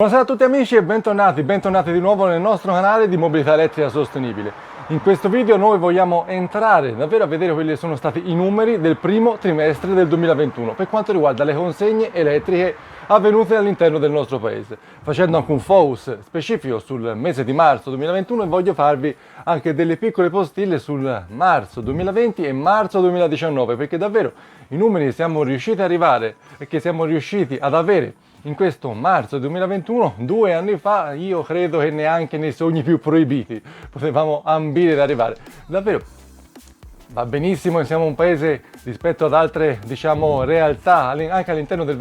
Buonasera a tutti amici e bentornati di nuovo nel nostro canale di mobilità elettrica sostenibile. In questo video noi vogliamo entrare davvero a vedere quelli che sono stati i numeri del primo trimestre del 2021 per quanto riguarda le consegne elettriche avvenute all'interno del nostro paese, facendo anche un focus specifico sul mese di marzo 2021 e voglio farvi anche delle piccole postille sul marzo 2020 e marzo 2019 perché davvero i numeri che siamo riusciti ad arrivare e che siamo riusciti ad avere in questo marzo 2021, 2 anni fa, io credo che neanche nei sogni più proibiti potevamo ambire ad arrivare. Davvero, va benissimo, siamo un paese rispetto ad altre, realtà, anche all'interno del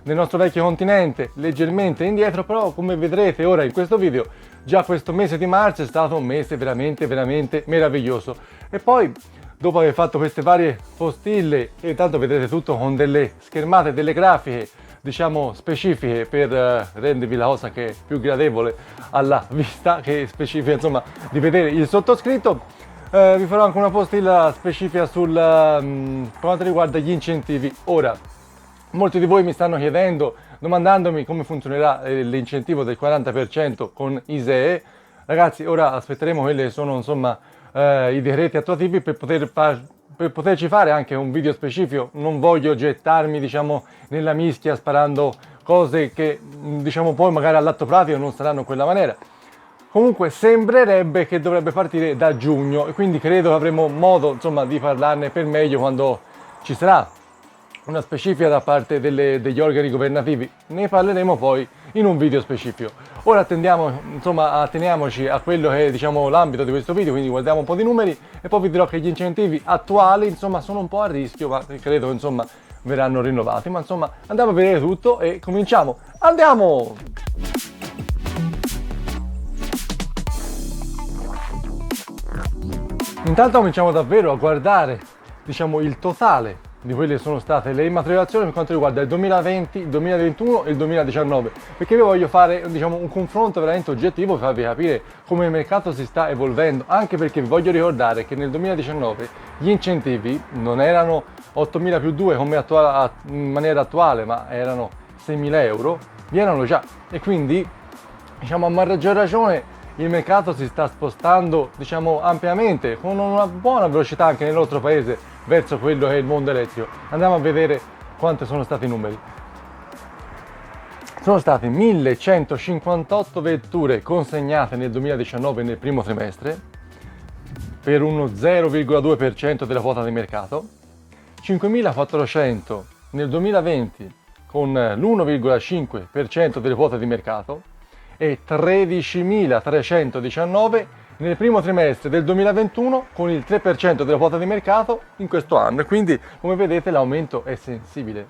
nostro vecchio continente, leggermente indietro, però come vedrete ora in questo video, già questo mese di marzo è stato un mese veramente meraviglioso. E poi, dopo aver fatto queste varie postille, e tanto vedrete tutto con delle schermate, delle grafiche, specifiche per rendervi la cosa che è più gradevole alla vista, che specifica di vedere il sottoscritto. Vi farò anche una postilla specifica per quanto riguarda gli incentivi. Ora, molti di voi mi stanno chiedendo, domandandomi come funzionerà l'incentivo del 40% con ISEE. Ragazzi, ora aspetteremo quelli che sono i decreti attuativi per poterci fare anche un video specifico. Non voglio gettarmi nella mischia sparando cose che poi magari all'atto pratico non saranno in quella maniera. Comunque sembrerebbe che dovrebbe partire da giugno e quindi credo che avremo modo di parlarne per meglio quando ci sarà una specifica da parte degli organi governativi. Ne parleremo poi in un video specifico. Ora atteniamoci a quello che è l'ambito di questo video, quindi guardiamo un po' di numeri e poi vi dirò che gli incentivi attuali sono un po' a rischio, ma credo che verranno rinnovati. Ma andiamo a vedere tutto e cominciamo. Andiamo! Intanto cominciamo davvero a guardare il totale di quelle che sono state le immatricolazioni per quanto riguarda il 2020, il 2021 e il 2019, perché vi voglio fare un confronto veramente oggettivo per farvi capire come il mercato si sta evolvendo, anche perché vi voglio ricordare che nel 2019 gli incentivi non erano 8.000 più 2 come in maniera attuale, ma erano 6.000 euro, vi erano già, e quindi a maggior ragione il mercato si sta spostando ampiamente, con una buona velocità anche nel nostro paese, verso quello che è il mondo elettrico. Andiamo a vedere quanti sono stati i numeri. Sono state 1158 vetture consegnate nel 2019 nel primo trimestre, per uno 0,2% della quota di mercato, 5.400 nel 2020 con l'1,5% delle quote di mercato e 13.319 nel primo trimestre del 2021 con il 3% della quota di mercato in questo anno. Quindi, come vedete, l'aumento è sensibile.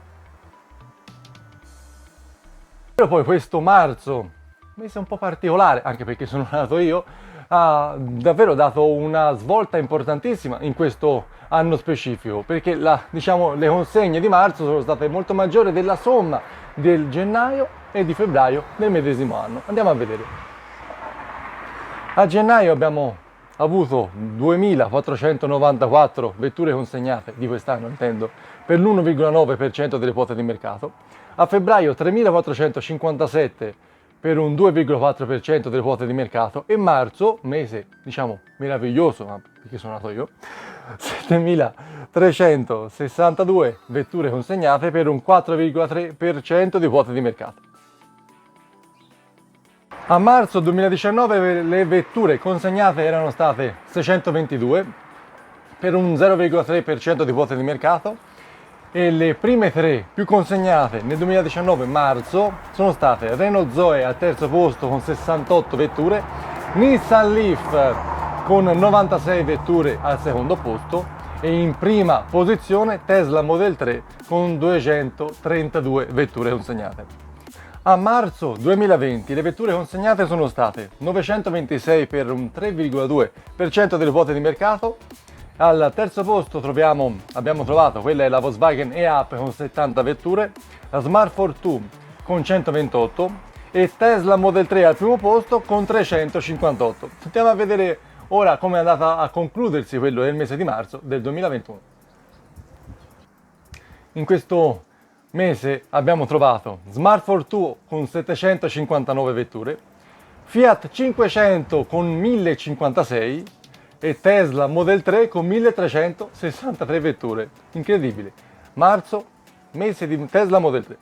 Però poi questo marzo, mese un po' particolare, anche perché sono nato io, ha davvero dato una svolta importantissima in questo anno specifico, perché le consegne di marzo sono state molto maggiori della somma del gennaio e di febbraio del medesimo anno. Andiamo a vedere. A gennaio abbiamo avuto 2.494 vetture consegnate di quest'anno, intendo, per l'1,9% delle quote di mercato. A febbraio 3.457 per un 2,4% delle quote di mercato e marzo, mese meraviglioso, ma perché sono nato io, 7.362 vetture consegnate per un 4,3% di quote di mercato. A marzo 2019 le vetture consegnate erano state 622 per un 0,3% di quote di mercato e le prime tre più consegnate nel 2019 marzo sono state Renault Zoe al terzo posto con 68 vetture, Nissan Leaf con 96 vetture al secondo posto e in prima posizione Tesla Model 3 con 232 vetture consegnate. A marzo 2020 le vetture consegnate sono state 926 per un 3,2% delle quote di mercato. Al terzo posto abbiamo trovato quella è la Volkswagen e-Up con 70 vetture, la Smart Fortwo con 128 e Tesla Model 3 al primo posto con 358. Andiamo a vedere ora come è andata a concludersi quello del mese di marzo del 2021. In questo mese abbiamo trovato Smart Fortwo con 759 vetture, Fiat 500 con 1056 e Tesla Model 3 con 1363 vetture. Incredibile. Marzo, mese di Tesla Model 3.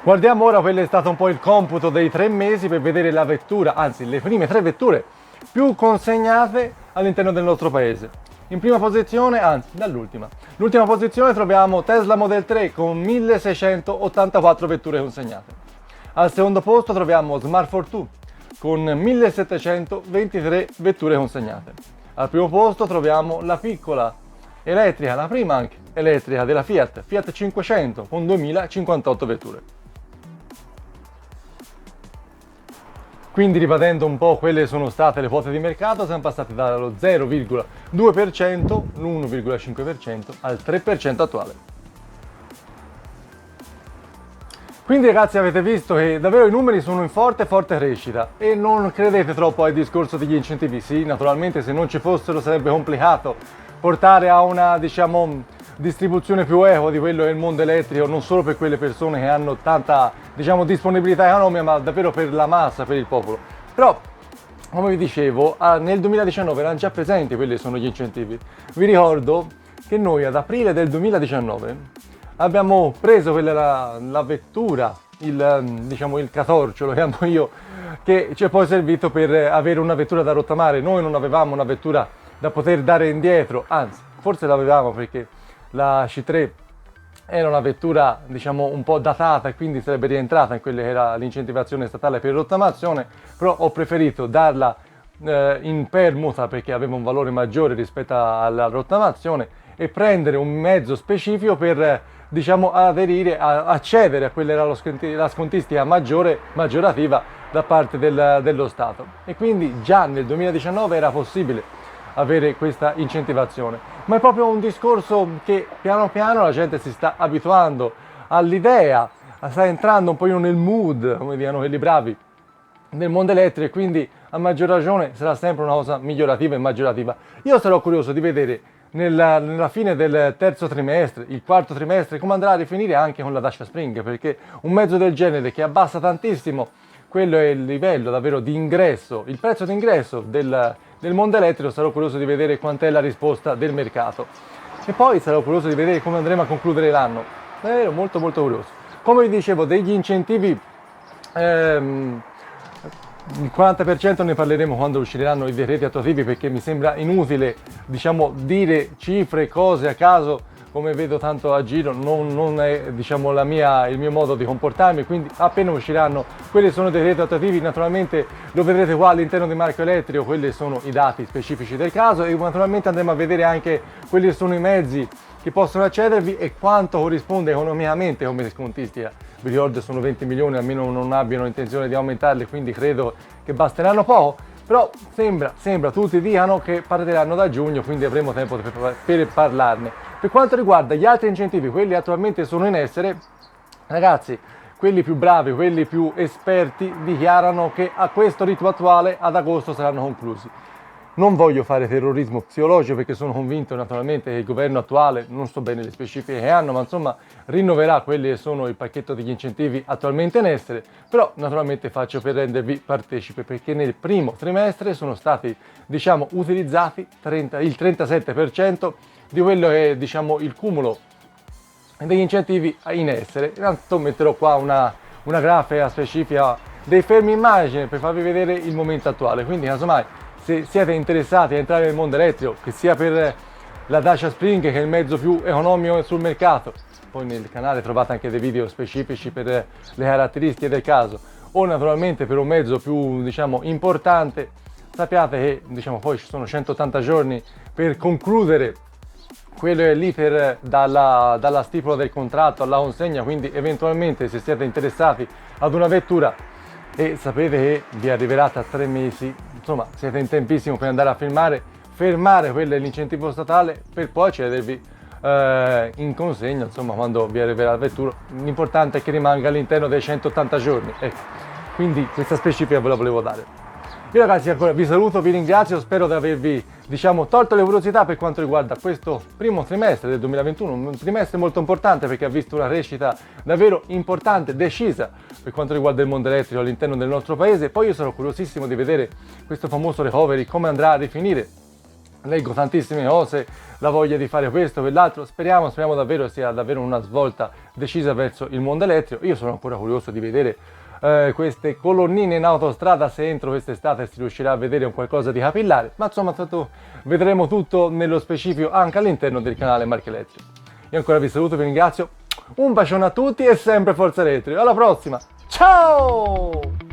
Guardiamo ora quello è stato un po' il computo dei 3 mesi per vedere la vettura, anzi le prime 3 vetture più consegnate all'interno del nostro paese. In prima posizione, anzi dall'ultima, l'ultima posizione troviamo Tesla Model 3 con 1684 vetture consegnate. Al secondo posto troviamo Smart Fortwo con 1723 vetture consegnate. Al primo posto troviamo la piccola elettrica, la prima anche elettrica della Fiat, Fiat 500 con 2058 vetture. Quindi ripetendo un po' quelle sono state le quote di mercato, siamo passati dallo 0,2%, l'1,5% al 3% attuale. Quindi ragazzi avete visto che davvero i numeri sono in forte crescita e non credete troppo al discorso degli incentivi. Sì, naturalmente se non ci fossero sarebbe complicato portare a una distribuzione più equa di quello che è il mondo elettrico, non solo per quelle persone che hanno tanta disponibilità economica, ma davvero per la massa, per il popolo. Però, come vi dicevo, nel 2019 erano già presenti quelli che sono gli incentivi. Vi ricordo che noi ad aprile del 2019 abbiamo preso quella la vettura, il catorcio, lo chiamo io, che ci è poi servito per avere una vettura da rottamare. Noi non avevamo una vettura da poter dare indietro, anzi, forse l'avevamo perché la C3 era una vettura un po' datata e quindi sarebbe rientrata in quella che era l'incentivazione statale per rottamazione, però ho preferito darla in permuta perché aveva un valore maggiore rispetto alla rottamazione e prendere un mezzo specifico per aderire, accedere a quella era la scontistica maggiorativa da parte dello Stato. E quindi già nel 2019 era possibile avere questa incentivazione, ma è proprio un discorso che piano piano la gente si sta abituando all'idea, sta entrando un po' nel mood, come dicono quelli bravi, del mondo elettrico e quindi a maggior ragione sarà sempre una cosa migliorativa e maggiorativa. Io sarò curioso di vedere nella fine del terzo trimestre, il quarto trimestre, come andrà a rifinire anche con la Dacia Spring, perché un mezzo del genere che abbassa tantissimo quello è il livello davvero di ingresso, il prezzo di ingresso del mondo elettrico, sarò curioso di vedere quant'è la risposta del mercato. E poi sarò curioso di vedere come andremo a concludere l'anno. Davvero molto curioso. Come vi dicevo, degli incentivi, il 40% ne parleremo quando usciranno i decreti attuativi, perché mi sembra inutile dire cifre, cose a caso, come vedo tanto a giro, non è il mio modo di comportarmi, quindi appena usciranno quelli sono i decreti attuativi, naturalmente lo vedrete qua all'interno di Marco Elettrico, quelli sono i dati specifici del caso e naturalmente andremo a vedere anche quelli che sono i mezzi che possono accedervi e quanto corrisponde economicamente come scontistica. Vi ricordo sono 20 milioni, almeno non abbiano intenzione di aumentarli, quindi credo che basteranno poco, però sembra tutti dicano che partiranno da giugno, quindi avremo tempo per parlarne. Per quanto riguarda gli altri incentivi, quelli attualmente sono in essere, ragazzi, quelli più bravi, quelli più esperti dichiarano che a questo ritmo attuale ad agosto saranno conclusi. Non voglio fare terrorismo psicologico perché sono convinto naturalmente che il governo attuale, non so bene le specifiche che hanno, ma insomma rinnoverà quelli che sono il pacchetto degli incentivi attualmente in essere, però naturalmente faccio per rendervi partecipe perché nel primo trimestre sono stati utilizzati il 37% di quello che è il cumulo degli incentivi in essere. Intanto metterò qua una grafica specifica dei fermi immagine per farvi vedere il momento attuale, quindi casomai se siete interessati a entrare nel mondo elettrico, che sia per la Dacia Spring che è il mezzo più economico sul mercato, poi nel canale trovate anche dei video specifici per le caratteristiche del caso, o naturalmente per un mezzo più importante, sappiate che poi ci sono 180 giorni per concludere quello è l'iter dalla stipula del contratto alla consegna, quindi eventualmente se siete interessati ad una vettura e sapete che vi arriverà tra 3 mesi, insomma siete in tempissimo per andare a fermare quello è l'incentivo statale per poi accedervi in consegna, insomma quando vi arriverà la vettura. L'importante è che rimanga all'interno dei 180 giorni, ecco. Quindi questa specifica ve la volevo dare. Io ragazzi ancora vi saluto, vi ringrazio, spero di avervi tolto le curiosità per quanto riguarda questo primo trimestre del 2021, un trimestre molto importante perché ha visto una crescita davvero importante, decisa per quanto riguarda il mondo elettrico all'interno del nostro paese. Poi io sarò curiosissimo di vedere questo famoso recovery, come andrà a definire. Leggo tantissime cose, la voglia di fare questo, quell'altro, speriamo davvero sia davvero una svolta decisa verso il mondo elettrico. Io sono ancora curioso di vedere queste colonnine in autostrada, se entro quest'estate si riuscirà a vedere un qualcosa di capillare, ma insomma vedremo tutto nello specifico anche all'interno del canale Marche Elettrico. Io ancora vi saluto, vi ringrazio, un bacione a tutti e sempre Forza Elettrico, alla prossima, ciao!